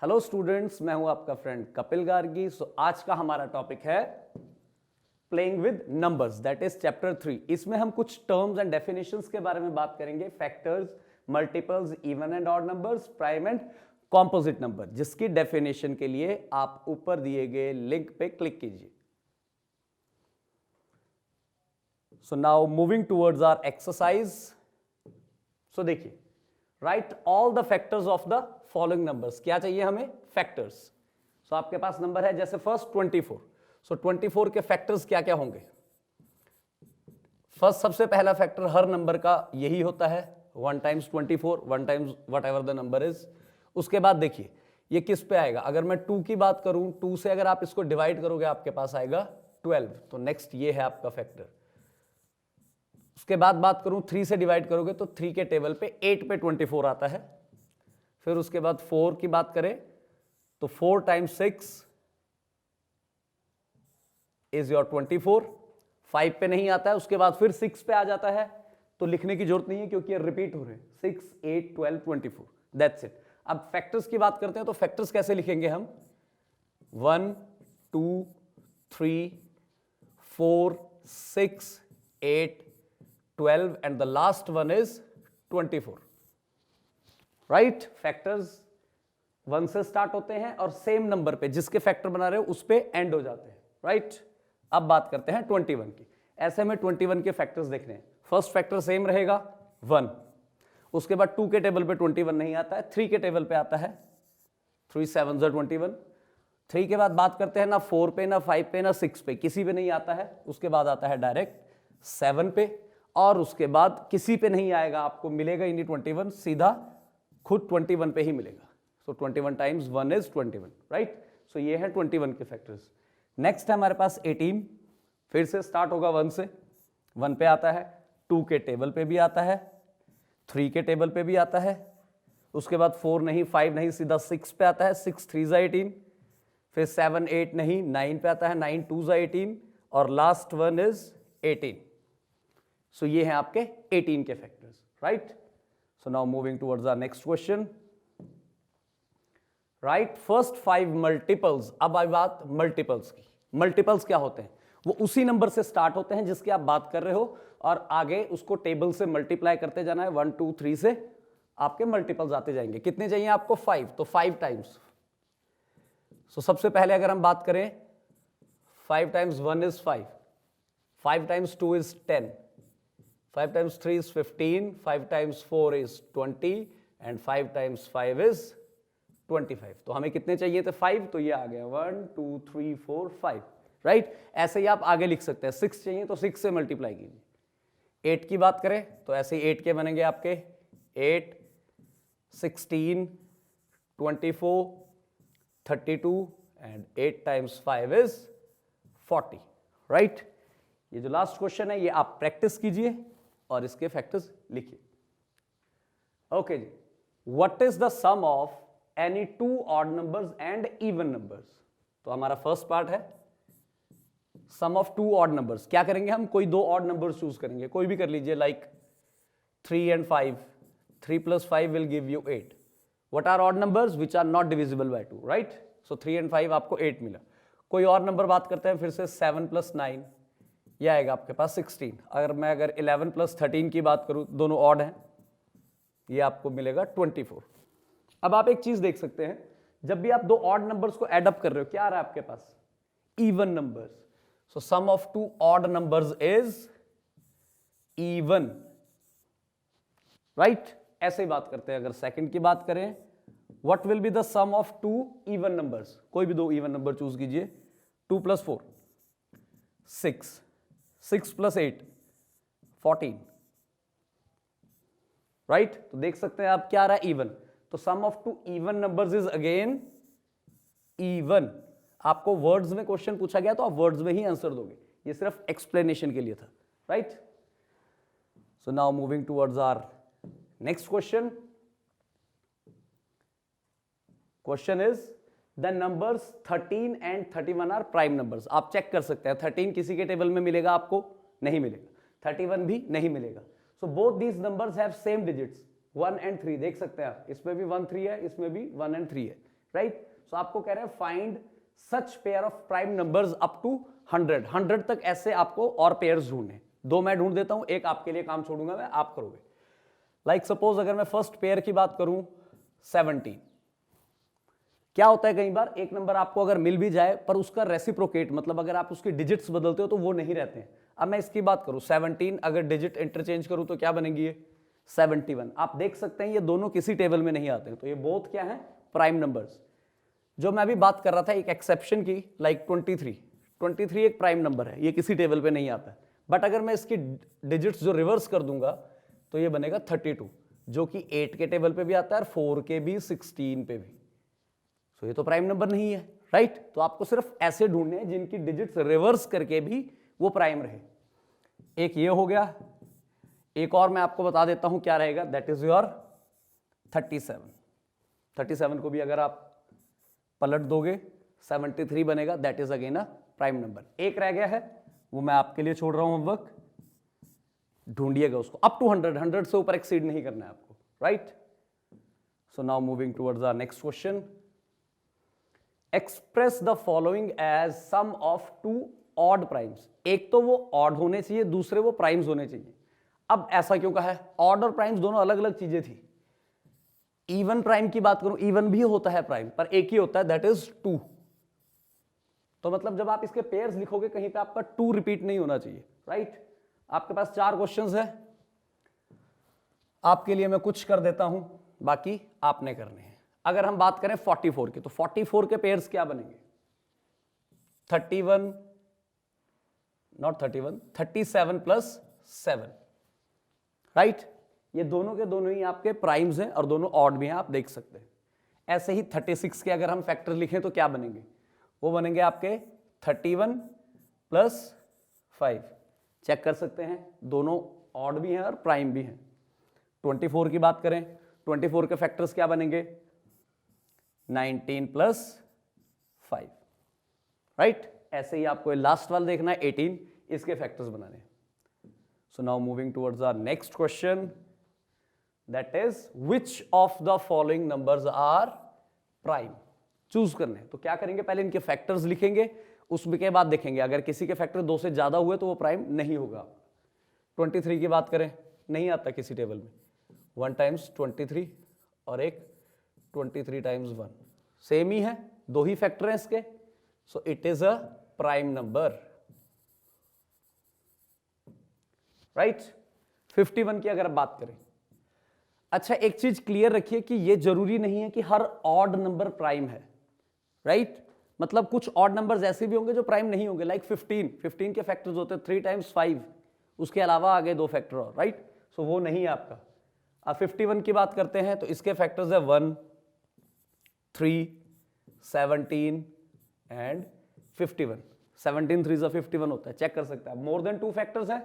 Hello students, मैं हूं आपका फ्रेंड कपिल गार्गी। आज का हमारा टॉपिक है playing with numbers, that is chapter 3। इसमें हम कुछ टर्म्स एंड डेफिनेशंस के बारे में बात करेंगे। Factors, multiples, even and odd numbers, prime and composite number, जिसकी डेफिनेशन के लिए आप ऊपर दिए गए लिंक पे क्लिक कीजिए। So now moving towards our exercise. So देखिए, write all the factors of the following numbers. क्या चाहिए हमें? फैक्टर्स। सो आपके पास नंबर है जैसे फर्स्ट 24। सो 24 के फैक्टर्स क्या क्या होंगे? फर्स्ट, सबसे पहला फैक्टर हर नंबर का यही होता है, 1 times 24, 1 times what ever the number is. उसके बाद देखिए ये किस पे आएगा। अगर मैं 2 की बात करूं, 2 से अगर आप इसको डिवाइड करोगे आपके पास आएगा 12। तो नेक्स्ट ये है आपका फैक्टर। उसके बाद बात करूं 3 से डिवाइड करोगे तो 3 के टेबल पे 8 पे 24 आता है। फिर उसके बाद 4 की बात करें तो 4 टाइम्स 6 इज योर 24। 5 पे नहीं आता है, उसके बाद फिर 6 पे आ जाता है, तो लिखने की जरूरत नहीं है क्योंकि ये रिपीट हो रहे हैं। 6, 8, 12, 24, दैट्स इट। अब फैक्टर्स की बात करते हैं, तो फैक्टर्स कैसे लिखेंगे हम? 1, 2, 3, 4, 6, 8, 12 and the last one is 24, right? Factors 1 से स्टार्ट होते हैं और सेम नंबर पे जिसके फैक्टर बना रहे हो उस पे एंड हो जाते हैं, राइट? अब बात करते हैं 21 की। ऐसे में 21 के फैक्टर्स देख रहे हैं। फर्स्ट फैक्टर सेम रहेगा 1। उसके बाद 2 के टेबल पे 21 नहीं आता है, 3 के टेबल पे आता है। 3 7 21। 3 के बाद बात करते हैं ना 4 पे, ना 5 पे, ना 6 पे, किसी पे नहीं आता है। उसके बाद आता है डायरेक्ट 7 पे, और उसके बाद किसी पे नहीं आएगा, आपको मिलेगा ही नहीं 21, सीधा खुद 21 पे ही मिलेगा। सो 21 टाइम्स 1 इज 21, राइट? सो ये है 21 के फैक्टर्स। नेक्स्ट है हमारे पास 18। फिर से स्टार्ट होगा 1 से। 1 पे आता है, 2 के टेबल पे भी आता है, 3 के टेबल पे भी आता है। उसके बाद 4 नहीं, 5 नहीं, सीधा 6 पे आता है। 6 3 ज़ा 18। फिर 7 8 नहीं, 9 पे आता है। 9 2 ज़ा 18 और लास्ट वन इज 18। सो ये हैं आपके 18 के factors, right? So now moving towards our next question, right? First 5 multiples. अब आई बात मल्टीपल्स की। मल्टीपल्स क्या होते हैं? वो उसी नंबर से स्टार्ट होते हैं जिसकी आप बात कर रहे हो, और आगे उसको टेबल से मल्टीप्लाई करते जाना है। 1 2 3 से आपके मल्टीपल्स आते जाएंगे। कितने चाहिए आपको? 5। तो 5 टाइम्स। सो सबसे पहले अगर हम बात करें, 5 times 1 is 5, 5 times 2 is 10, 5 times 3 is 15, 5 times 4 is 20 and 5 times 5 is 25। तो हमें कितने चाहिए थे? 5। तो ये आ गया 1 2 3 4 5, राइट? ऐसे ही आप आगे लिख सकते हैं। 6 चाहिए तो 6 से मल्टीप्लाई कीजिए। 8 की बात करें तो ऐसे ही 8 के बनेंगे आपके 8 16 24 32 एंड 8 टाइम्स 5 इज 40, राइट? ये जो लास्ट क्वेश्चन है ये आप प्रैक्टिस कीजिए और इसके फैक्टर्स लिखिए। ओके जी, what is the sum of any 2 odd numbers and even numbers? तो हमारा फर्स्ट पार्ट है सम ऑफ 2 ऑड नंबर्स। क्या करेंगे हम? कोई 2 ऑड नंबर्स चूज करेंगे, कोई भी कर लीजिए, like 3 and 5। 3 plus 5 will give you 8। what are odd numbers which are not divisible by 2, right? so 3 and 5 आपको 8 मिला। कोई और नंबर बात करते हैं फिर से। 7 + 9 ये आएगा आपके पास 16। अगर 11 + 13 की बात करूं, दोनों ऑड हैं, ये आपको मिलेगा 24। अब आप एक चीज देख सकते हैं, जब भी आप 2 ऑड नंबर्स को ऐड अप कर रहे हो, क्या आ रहा है आपके पास? Even numbers. So sum of 2 odd numbers is even, right? ऐसे ही बात करते हैं। अगर सेकंड की बात करें, what will be the sum of 2 even numbers? कोई भी 2 इवन नंबर चूज कीजिए। 2 + 4 6, 6 + 8 14, राइट? तो देख सकते हैं आप क्या आ रहा है? इवन। तो sum of 2 even numbers is again even. आपको वर्ड्स में क्वेश्चन पूछा गया तो आप वर्ड्स में ही आंसर दोगे, ये सिर्फ एक्सप्लेनेशन के लिए था, right? So now moving towards our next question. Question is the numbers 13 and 31 are prime numbers. आप चेक कर सकते हैं, 13 किसी के टेबल में मिलेगा आपको? नहीं मिलेगा। 31 भी नहीं मिलेगा। So both these numbers have same digits 1 and 3। देख सकते हैं आप, इसमें भी 1 3 है, इसमें भी 1 and 3 है, राइट। सो आपको कह रहे हैं find such pair of prime numbers up to 100 तक ऐसे आपको और पेयर्स ढूंढने। दो मैं ढूंढ देता हूं, एक आपके लिए काम छोड़ूंगा मैं, आप करोगे। लाइक सपोज अगर मैं फर्स्ट पेयर की बात करूं 17, क्या होता है कई बार एक नंबर आपको अगर मिल भी जाए पर उसका रेसिप्रोकेट मतलब अगर आप उसके डिजिट्स बदलते हो तो वो नहीं रहते हैं। अब मैं इसकी बात करूं 17, अगर डिजिट इंटरचेंज करूं तो क्या बनेगी ये 71। आप देख सकते हैं ये दोनों किसी टेबल में नहीं आते हैं, तो ये बोथ क्या है प्राइम नंबर्स। जो मैं अभी बात कर रहा था एक एक्सेप्शन की, लाइक 23 एक प्राइम नंबर है, ये किसी टेबल पे नहीं आता है। बट अगर मैं इसकी डिजिट्स जो रिवर्स कर दूंगा तो ये बनेगा 32, जो कि 8 के टेबल पे भी आता है और 4 के भी, 16 पे भी। तो ये तो प्राइम नंबर नहीं है, राइट। तो आपको सिर्फ ऐसे ढूंढने हैं जिनकी डिजिट्स रिवर्स करके भी वो प्राइम रहे। एक ये हो गया, एक और मैं आपको बता देता हूं क्या रहेगा, दैट इज योर 37 को भी अगर आप पलट दोगे 73 बनेगा, that is again a prime number. एक रह गया है वो मैं आपके लिए छोड़ रहा हूं होमवर्क, ढूंढिएगा उसको अप टू 100 से ऊपर एक्सीड नहीं करना है आपको, right. So now moving towards our next question. Express the following as sum of two odd primes. एक तो वो ऑड होने चाहिए, दूसरे वो प्राइम्स होने चाहिए। अब ऐसा क्यों कहा है, ऑड और प्राइम्स दोनों अलग अलग चीजें थी। इवन प्राइम की बात करूं, इवन भी होता है प्राइम, पर एक ही होता है, दैट इज 2। तो मतलब जब आप इसके पेयर्स लिखोगे कहीं पे आपका 2 रिपीट नहीं होना चाहिए, राइट। आपके पास 4 क्वेश्चंस है, आपके लिए मैं कुछ कर देता हूं, बाकी आपने करने हैं। अगर हम बात करें 44 की, तो 44 के पेयर्स क्या बनेंगे, 31 नॉट 31 37 प्लस 7, राइट। ये दोनों के दोनों ही आपके प्राइम्स हैं और दोनों ऑड भी हैं, आप देख सकते हैं। ऐसे ही 36 के अगर हम फैक्टर लिखें तो क्या बनेंगे, वो बनेंगे आपके 31 प्लस 5। चेक कर सकते हैं दोनों ऑड भी हैं और प्राइम भी हैं। 24 की बात करें, 24 के फैक्टर्स क्या बनेंगे, 19 प्लस 5, राइट। ऐसे ही आपको लास्ट वाला देखना है 18, इसके फैक्टर्स बनाने हैं। So now moving towards our next question, that is which of the following numbers are prime. Choose करने हैं, तो क्या करेंगे, पहले इनके फैक्टर्स लिखेंगे, उसके बाद देखेंगे अगर किसी के फैक्टर 2 से ज्यादा हुए तो वो प्राइम नहीं होगा। 23 की बात करें, नहीं आता किसी टेबल में, 1 टाइम्स 23 और एक 23 टाइम्स 1, सेम ही है, 2 ही फैक्टर हैं इसके, so it is a prime number, right. 51 की अगर बात करें, अच्छा एक चीज क्लियर रखिए कि ये जरूरी नहीं है कि हर ऑड नंबर प्राइम है, राइट। मतलब कुछ ऑड नंबर्स ऐसे भी होंगे जो प्राइम नहीं होंगे, लाइक 15 के फैक्टर्स होते हैं 3 टाइम्स 5, उसके अलावा आगे 2 फैक्टर और, राइट। सो वो नहीं है आपका। अब 51 की बात करते हैं तो इसके फैक्टर्स है 1, 3, 17 एंड 51। 17 3 51 होता है, चेक कर सकते हैं। मोर देन 2 फैक्टर्स है,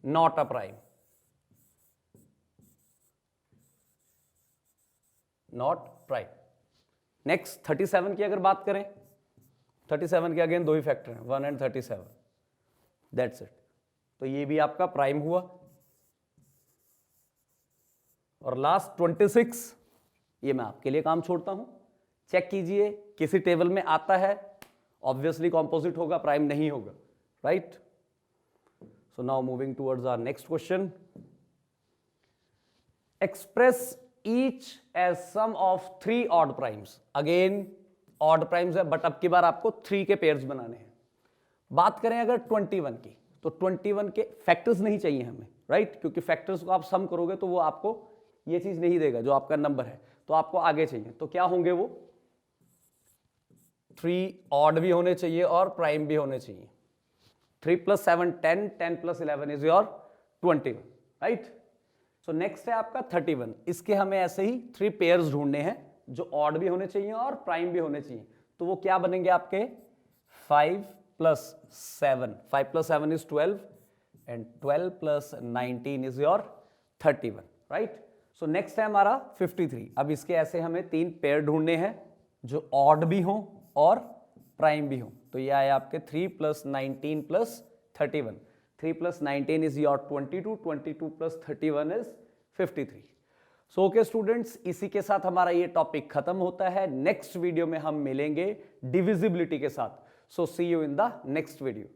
not a prime, not prime. Next 37 की अगर बात करें, 37 के अगेन 2 ही फैक्टर हैं, 1 एंड 37, दैट्स इट। तो ये भी आपका प्राइम हुआ। और लास्ट 26, ये मैं आपके लिए काम छोड़ता हूं, चेक कीजिए किसी टेबल में आता है, ऑब्वियसली कॉम्पोजिट होगा, प्राइम नहीं होगा, right. So now moving towards our next question, express each as sum of 3 odd primes. Again odd primes है, बट अब की बार आपको 3 के पेयर्स बनाने हैं। बात करें अगर 21 की, तो 21 के फैक्टर्स नहीं चाहिए हमें, राइट, क्योंकि फैक्टर्स को आप सम करोगे तो वो आपको ये चीज नहीं देगा जो आपका नंबर है, तो आपको आगे चाहिए। तो क्या होंगे वो, 3 ऑड भी होने चाहिए और प्राइम भी होने चाहिए। 3 + 7 10, 10 + 11 is your 21, right. So next है आपका 31, इसके हमें ऐसे ही 3 पेयर्स ढूंढने हैं जो ऑड भी होने चाहिए और प्राइम भी होने चाहिए। तो वो क्या बनेंगे आपके, 5 + 7, 5 + 7 is 12 and 12 + 19 is your 31, right. So next है हमारा 53। अब इसके ऐसे हमें 3 पेयर ढूंढने हैं जो ऑड भी हों और प्राइम भी हों। तो ये आए आपके 3 + 19 + 31, 3 + 19 is your 22, 22 + 31 is 53। So okay students, इसी के साथ हमारा ये टॉपिक खत्म होता है। नेक्स्ट वीडियो में हम मिलेंगे डिविजिबिलिटी के साथ। So see you in the next video.